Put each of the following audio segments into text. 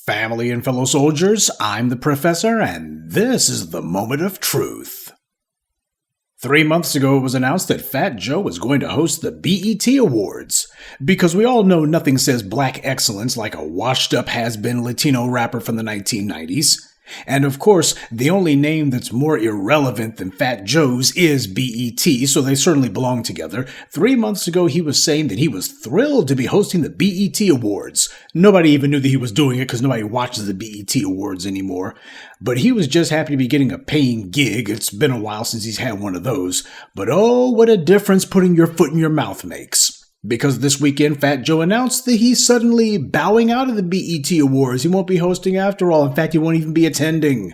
Family and fellow soldiers, I'm the Professor, and this is the Moment of Truth. 3 months ago, it was announced that Fat Joe was going to host the BET Awards. Because we all know nothing says black excellence like a washed-up has-been Latino rapper from the 1990s. And of course, the only name that's more irrelevant than Fat Joe's is BET, so they certainly belong together. 3 months ago, he was saying that he was thrilled to be hosting the BET Awards. Nobody even knew that he was doing it because nobody watches the BET Awards anymore. But he was just happy to be getting a paying gig. It's been a while since he's had one of those. But oh, what a difference putting your foot in your mouth makes. Because this weekend, Fat Joe announced that he's suddenly bowing out of the BET Awards. He won't be hosting after all. In fact, he won't even be attending.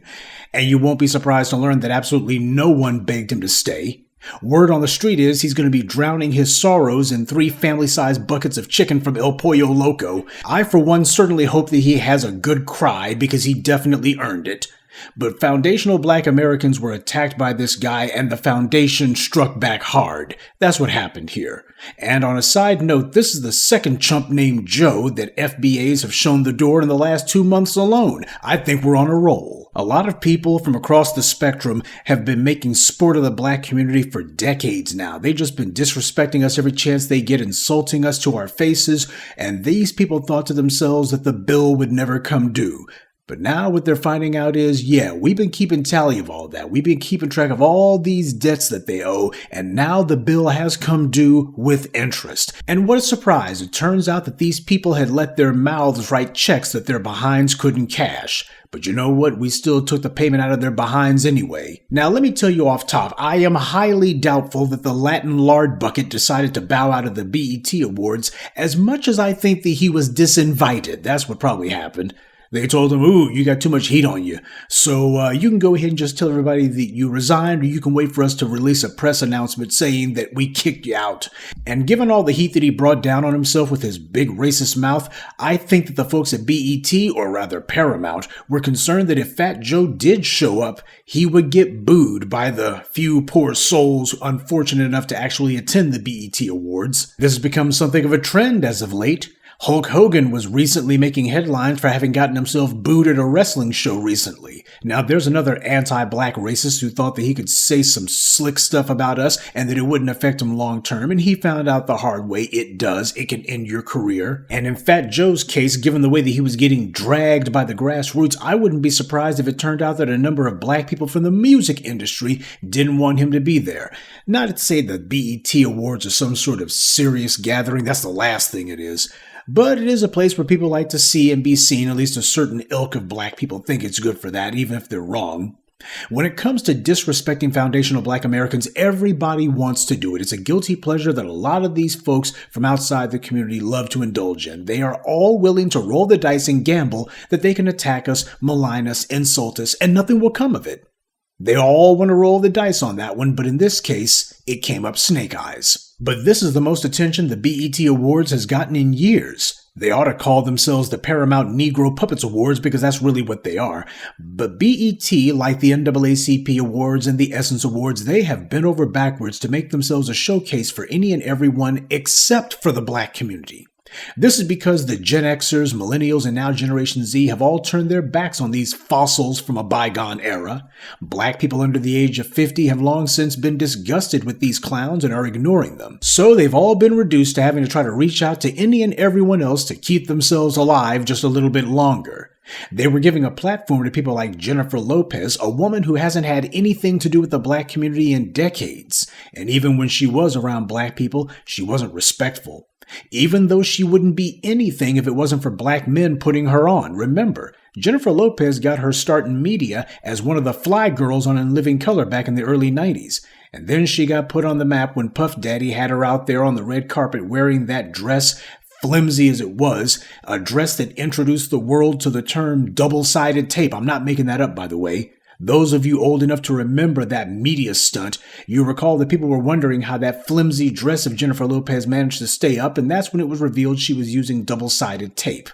And you won't be surprised to learn that absolutely no one begged him to stay. Word on the street is he's going to be drowning his sorrows in 3 family-sized buckets of chicken from El Pollo Loco. I, for one, certainly hope that he has a good cry because he definitely earned it. But foundational black Americans were attacked by this guy and the foundation struck back hard. That's what happened here. And on a side note, this is the second chump named Joe that FBAs have shown the door in the last 2 months alone. I think we're on a roll. A lot of people from across the spectrum have been making sport of the black community for decades now. They've just been disrespecting us every chance they get, insulting us to our faces, and these people thought to themselves that the bill would never come due. But now what they're finding out is, yeah, we've been keeping tally of all that. We've been keeping track of all these debts that they owe, and now the bill has come due with interest. And what a surprise. It turns out that these people had let their mouths write checks that their behinds couldn't cash. But you know what? We still took the payment out of their behinds anyway. Now, let me tell you off top, I am highly doubtful that the Latin lard bucket decided to bow out of the BET Awards as much as I think that he was disinvited. That's what probably happened. They told him, ooh, you got too much heat on you. So you can go ahead and just tell everybody that you resigned, or you can wait for us to release a press announcement saying that we kicked you out. And given all the heat that he brought down on himself with his big racist mouth, I think that the folks at BET, or rather Paramount, were concerned that if Fat Joe did show up, he would get booed by the few poor souls unfortunate enough to actually attend the BET Awards. This has become something of a trend as of late. Hulk Hogan was recently making headlines for having gotten himself booed at a wrestling show recently. Now, there's another anti-black racist who thought that he could say some slick stuff about us and that it wouldn't affect him long term, and he found out the hard way it does. It can end your career. And in Fat Joe's case, given the way that he was getting dragged by the grassroots, I wouldn't be surprised if it turned out that a number of black people from the music industry didn't want him to be there. Not to say the BET Awards are some sort of serious gathering. That's the last thing it is. But it is a place where people like to see and be seen. At least a certain ilk of black people think it's good for that, even if they're wrong. When it comes to disrespecting foundational black Americans, everybody wants to do it. It's a guilty pleasure that a lot of these folks from outside the community love to indulge in. They are all willing to roll the dice and gamble that they can attack us, malign us, insult us, and nothing will come of it. They all want to roll the dice on that one, but in this case, it came up snake eyes. But this is the most attention the BET Awards has gotten in years. They ought to call themselves the Paramount Negro Puppets Awards because that's really what they are. But BET, like the NAACP Awards and the Essence Awards, they have bent over backwards to make themselves a showcase for any and everyone except for the black community. This is because the Gen Xers, Millennials, and now Generation Z have all turned their backs on these fossils from a bygone era. Black people under the age of 50 have long since been disgusted with these clowns and are ignoring them. So they've all been reduced to having to try to reach out to any and everyone else to keep themselves alive just a little bit longer. They were giving a platform to people like Jennifer Lopez, a woman who hasn't had anything to do with the black community in decades. And even when she was around black people, she wasn't respectful. Even though she wouldn't be anything if it wasn't for black men putting her on. Remember, Jennifer Lopez got her start in media as one of the fly girls on In Living Color back in the early 90s. And then she got put on the map when Puff Daddy had her out there on the red carpet wearing that dress, flimsy as it was, a dress that introduced the world to the term double-sided tape. I'm not making that up, by the way. Those of you old enough to remember that media stunt, you recall that people were wondering how that flimsy dress of Jennifer Lopez managed to stay up, and that's when it was revealed she was using double-sided tape.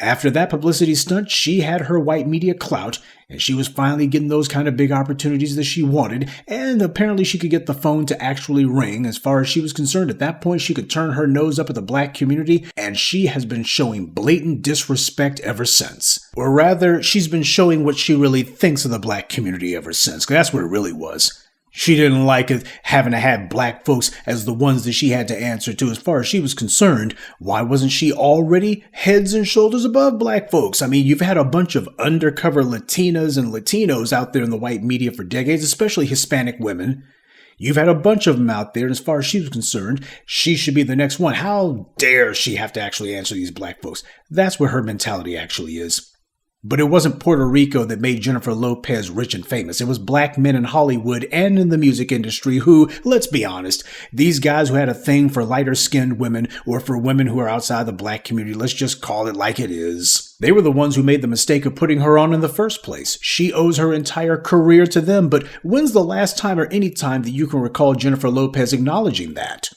After that publicity stunt, she had her white media clout, and she was finally getting those kind of big opportunities that she wanted, and apparently she could get the phone to actually ring. As far as she was concerned, at that point she could turn her nose up at the black community, and she has been showing blatant disrespect ever since. Or rather, she's been showing what she really thinks of the black community ever since, 'cause that's what it really was. She didn't like it having to have black folks as the ones that she had to answer to. As far as she was concerned, why wasn't she already heads and shoulders above black folks? I mean, you've had a bunch of undercover Latinas and Latinos out there in the white media for decades, especially Hispanic women. You've had a bunch of them out there, and as far as she was concerned, she should be the next one. How dare she have to actually answer these black folks? That's where her mentality actually is. But it wasn't Puerto Rico that made Jennifer Lopez rich and famous. It was black men in Hollywood and in the music industry who, let's be honest, these guys who had a thing for lighter-skinned women or for women who are outside the black community, let's just call it like it is. They were the ones who made the mistake of putting her on in the first place. She owes her entire career to them, but when's the last time or any time that you can recall Jennifer Lopez acknowledging that?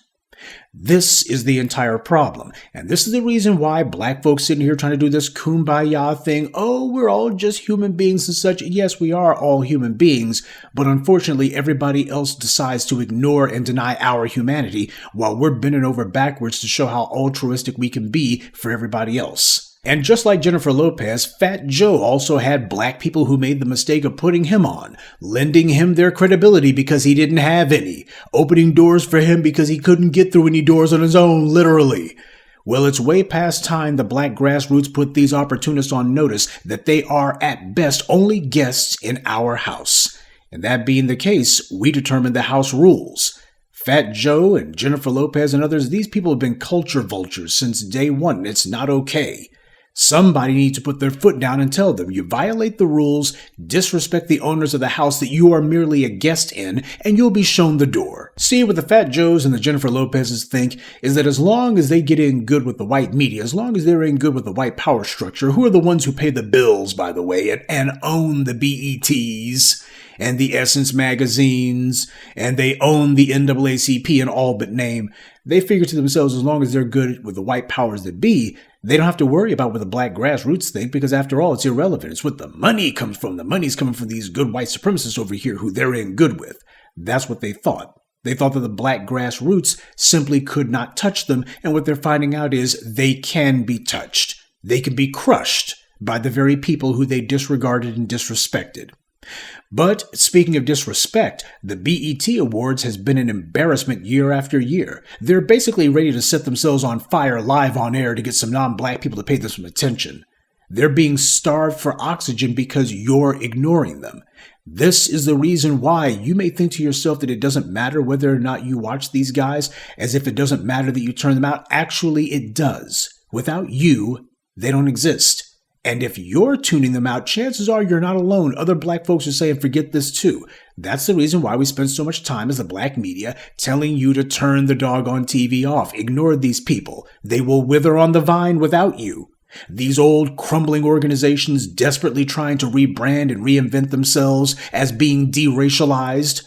This is the entire problem. And this is the reason why black folks sitting here trying to do this kumbaya thing. Oh, we're all just human beings and such. Yes, we are all human beings. But unfortunately, everybody else decides to ignore and deny our humanity while we're bending over backwards to show how altruistic we can be for everybody else. And just like Jennifer Lopez, Fat Joe also had black people who made the mistake of putting him on, lending him their credibility because he didn't have any, opening doors for him because he couldn't get through any doors on his own, literally. Well, it's way past time the black grassroots put these opportunists on notice that they are at best only guests in our house. And that being the case, we determine the house rules. Fat Joe and Jennifer Lopez and others, these people have been culture vultures since day one, and it's not okay. Somebody needs to put their foot down and tell them you violate the rules, disrespect the owners of the house that you are merely a guest in, and you'll be shown the door. See, what the Fat Joes and the Jennifer Lopezes think is that as long as they get in good with the white media, as long as they're in good with the white power structure, who are the ones who pay the bills, by the way, and own the BETs and the Essence magazines, and they own the NAACP in all but name, they figure to themselves as long as they're good with the white powers that be, they don't have to worry about what the black grassroots think, because after all, it's irrelevant. It's what the money comes from. The money's coming from these good white supremacists over here who they're in good with. That's what they thought. They thought that the black grassroots simply could not touch them, and what they're finding out is they can be touched. They can be crushed by the very people who they disregarded and disrespected. But speaking of disrespect, the BET Awards has been an embarrassment year after year. They're basically ready to set themselves on fire live on air to get some non-black people to pay them some attention. They're being starved for oxygen because you're ignoring them. This is the reason why you may think to yourself that it doesn't matter whether or not you watch these guys, as if it doesn't matter that you turn them out. Actually, it does. Without you, they don't exist. And if you're tuning them out, chances are you're not alone. Other black folks are saying, forget this too. That's the reason why we spend so much time as the black media telling you to turn the doggone TV off. Ignore these people. They will wither on the vine without you. These old crumbling organizations desperately trying to rebrand and reinvent themselves as being deracialized.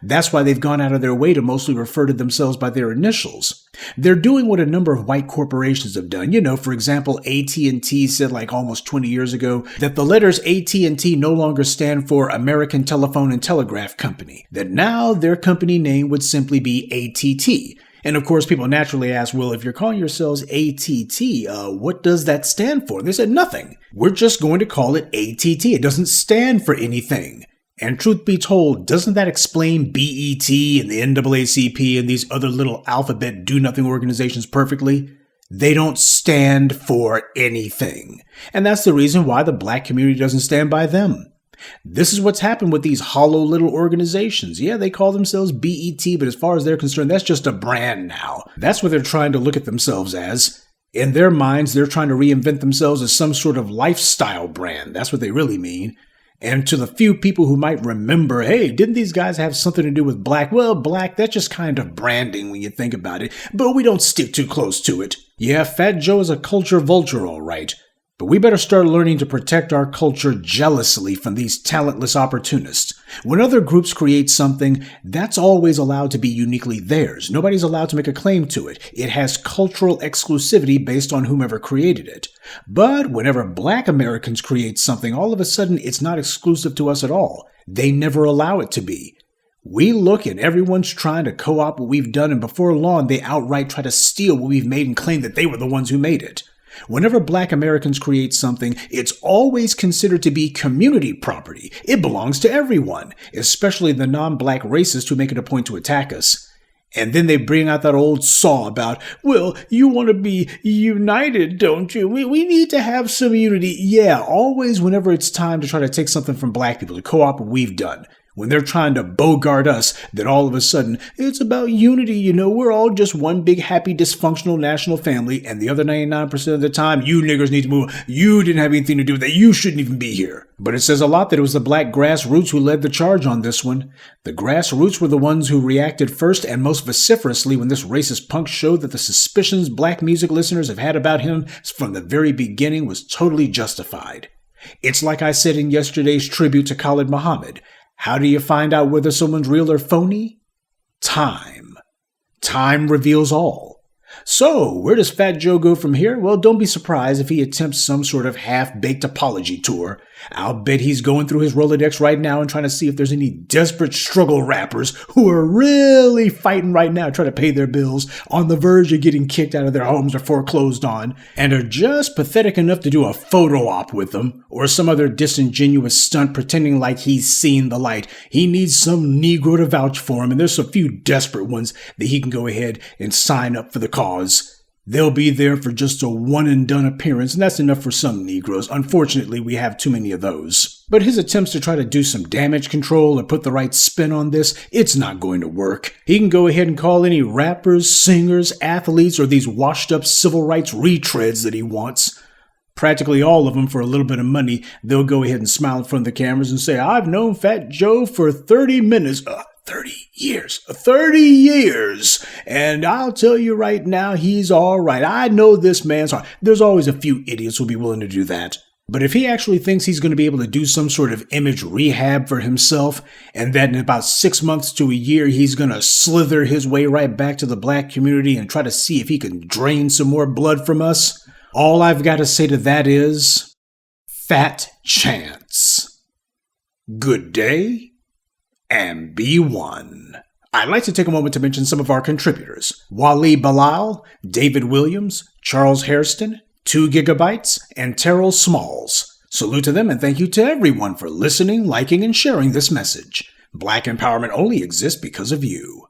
That's why they've gone out of their way to mostly refer to themselves by their initials. They're doing what a number of white corporations have done. You know, for example, AT&T said like almost 20 years ago that the letters AT&T no longer stand for American Telephone and Telegraph Company, that now their company name would simply be ATT. And of course, people naturally ask, well, if you're calling yourselves ATT, what does that stand for? They said nothing. We're just going to call it ATT. It doesn't stand for anything. And truth be told, doesn't that explain BET and the NAACP and these other little alphabet do-nothing organizations perfectly? They don't stand for anything. And that's the reason why the black community doesn't stand by them. This is what's happened with these hollow little organizations. Yeah, they call themselves BET, but as far as they're concerned, that's just a brand now. That's what they're trying to look at themselves as. In their minds, they're trying to reinvent themselves as some sort of lifestyle brand. That's what they really mean. And to the few people who might remember, hey, didn't these guys have something to do with black? Well, black, that's just kind of branding when you think about it, but we don't stick too close to it. Yeah, Fat Joe is a culture vulture, all right. But we better start learning to protect our culture jealously from these talentless opportunists. When other groups create something, that's always allowed to be uniquely theirs. Nobody's allowed to make a claim to it. It has cultural exclusivity based on whomever created it. But whenever Black Americans create something, all of a sudden it's not exclusive to us at all. They never allow it to be. We look and everyone's trying to co-opt what we've done, and before long they outright try to steal what we've made and claim that they were the ones who made it. Whenever Black Americans create something, it's always considered to be community property. It belongs to everyone, especially the non-Black racists who make it a point to attack us. And then they bring out that old saw about, well, you want to be united, don't you? We need to have some unity. Yeah, always whenever it's time to try to take something from Black people, to co-opt what we've done. When they're trying to bogart us, then all of a sudden, it's about unity, we're all just one big happy dysfunctional national family, and the other 99% of the time, you niggers need to move. You didn't have anything to do with that. You shouldn't even be here. But it says a lot that it was the Black grassroots who led the charge on this one. The grassroots were the ones who reacted first and most vociferously when this racist punk showed that the suspicions Black music listeners have had about him from the very beginning was totally justified. It's like I said in yesterday's tribute to Khalid Muhammad. How do you find out whether someone's real or phony? Time. Time reveals all. So, where does Fat Joe go from here? Well, don't be surprised if he attempts some sort of half-baked apology tour. I'll bet he's going through his Rolodex right now and trying to see if there's any desperate struggle rappers who are really fighting right now trying to pay their bills, on the verge of getting kicked out of their homes or foreclosed on, and are just pathetic enough to do a photo op with them, or some other disingenuous stunt pretending like he's seen the light. He needs some Negro to vouch for him, and there's a few desperate ones that he can go ahead and sign up for the cause. They'll be there for just a one-and-done appearance, and that's enough for some Negroes. Unfortunately, we have too many of those. But his attempts to try to do some damage control or put the right spin on this, it's not going to work. He can go ahead and call any rappers, singers, athletes, or these washed-up civil rights retreads that he wants. Practically all of them, for a little bit of money, they'll go ahead and smile in front of the cameras and say, I've known Fat Joe for 30 minutes. 30 years. 30 years. And I'll tell you right now, he's all right. I know this man's hard. There's always a few idiots who'll be willing to do that. But if he actually thinks he's going to be able to do some sort of image rehab for himself, and that in about 6 months to a year, he's going to slither his way right back to the Black community and try to see if he can drain some more blood from us, all I've got to say to that is, fat chance. Good day. And be one. I'd like to take a moment to mention some of our contributors. Wally Bilal, David Williams, Charles Hairston, 2 Gigabytes, and Terrell Smalls. Salute to them and thank you to everyone for listening, liking, and sharing this message. Black empowerment only exists because of you.